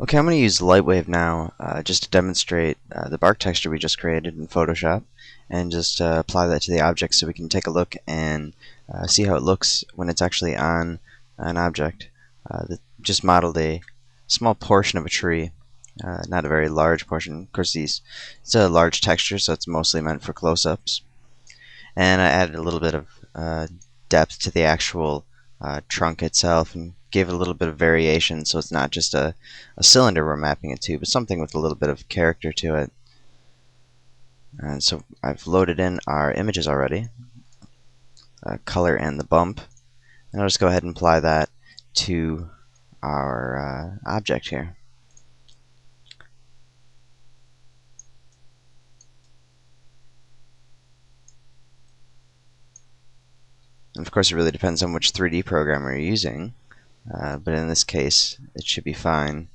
Okay, I'm going to use Lightwave now just to demonstrate the bark texture we just created in Photoshop, and just apply that to the object so we can take a look and see how it looks when it's actually on an object. Just modeled a small portion of a tree, not a very large portion. Of course, it's a large texture, so it's mostly meant for close-ups. And I added a little bit of depth to the actual trunk itself, and gave it a little bit of variation, so it's not just a cylinder we're mapping it to, but something with a little bit of character to it. And so I've loaded in our images already, color and the bump, and I'll just go ahead and apply that to our object here. And of course, it really depends on which 3D program you're using, but in this case, it should be fine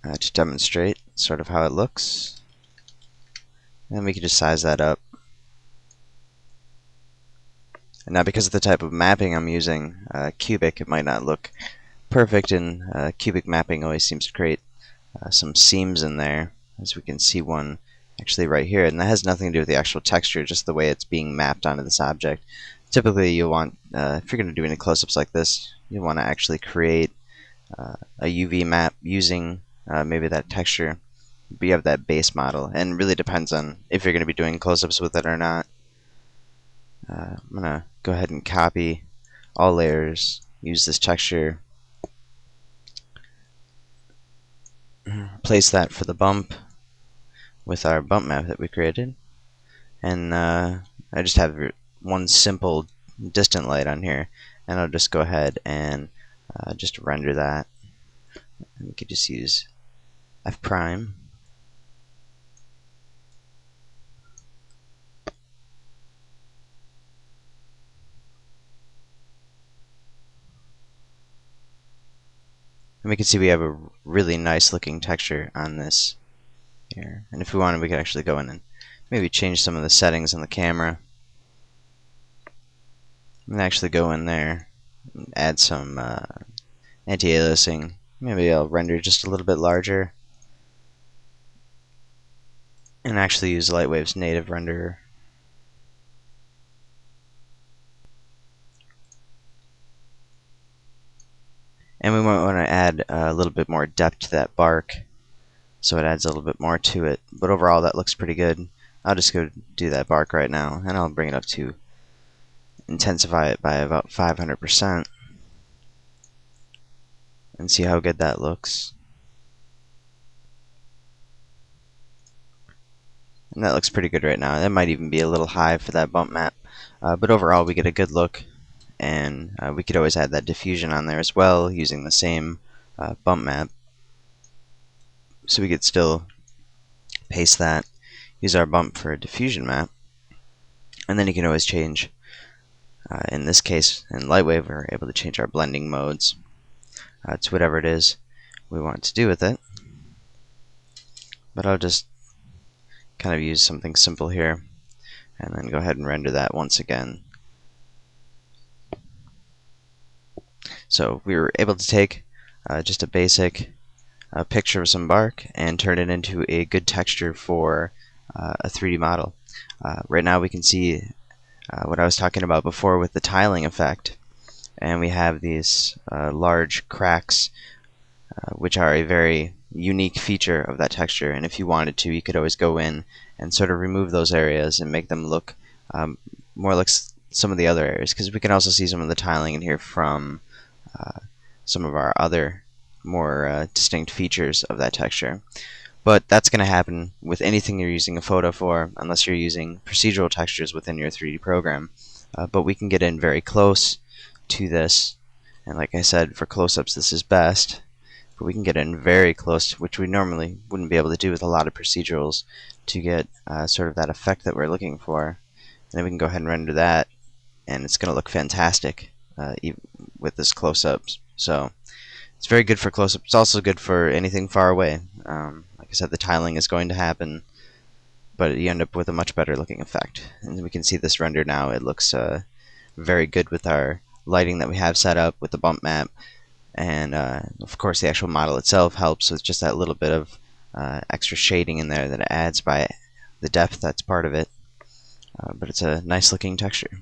to demonstrate sort of how it looks. And we can just size that up. And now, because of the type of mapping I'm using, cubic, it might not look perfect, and cubic mapping always seems to create some seams in there, as we can see one actually right here, and that has nothing to do with the actual texture, just the way it's being mapped onto this object. Typically, you'll want, if you're going to do any close-ups like this, you want to actually create a UV map using maybe that texture, but you have that base model, and it really depends on if you're going to be doing close-ups with it or not. I'm going to go ahead and copy all layers, use this texture, place that for the bump with our bump map that we created, and I just have one simple distant light on here, and I'll just go ahead and just render that. And we could just use F prime. And we can see we have a really nice looking texture on this here. And if we wanted, we could actually go in and maybe change some of the settings on the camera, and actually go in there and add some anti-aliasing. Maybe I'll render just a little bit larger, and actually use Lightwave's native renderer. And we might want to add a little bit more depth to that bark, so it adds a little bit more to it. But overall, that looks pretty good. I'll just go do that bark right now, and I'll bring it up to intensify it by about 500% and see how good that looks. And that looks pretty good right now. That might even be a little high for that bump map, but overall we get a good look. And we could always add that diffusion on there as well using the same bump map. So we could still paste that, use our bump for a diffusion map, and then you can always change, in this case, in Lightwave, we're able to change our blending modes to whatever it is we want to do with it. But I'll just kind of use something simple here, and then go ahead and render that once again. So we were able to take just a basic picture of some bark and turn it into a good texture for a 3D model. Right now we can see what I was talking about before with the tiling effect, and we have these large cracks, which are a very unique feature of that texture. And if you wanted to, you could always go in and sort of remove those areas and make them look more like some of the other areas, because we can also see some of the tiling in here from some of our other more distinct features of that texture. But that's going to happen with anything you're using a photo for, unless you're using procedural textures within your 3D program. But we can get in very close to this, and like I said, for close-ups this is best, but we can get in very close, which we normally wouldn't be able to do with a lot of procedurals, to get sort of that effect that we're looking for. And then we can go ahead and render that, and it's going to look fantastic with this close-ups. So it's very good for close-up. It's also good for anything far away. Like I said, the tiling is going to happen, but you end up with a much better looking effect. And we can see this render now. It looks very good with our lighting that we have set up with the bump map, and of course the actual model itself helps with just that little bit of extra shading in there that it adds by the depth that's part of it. But it's a nice looking texture.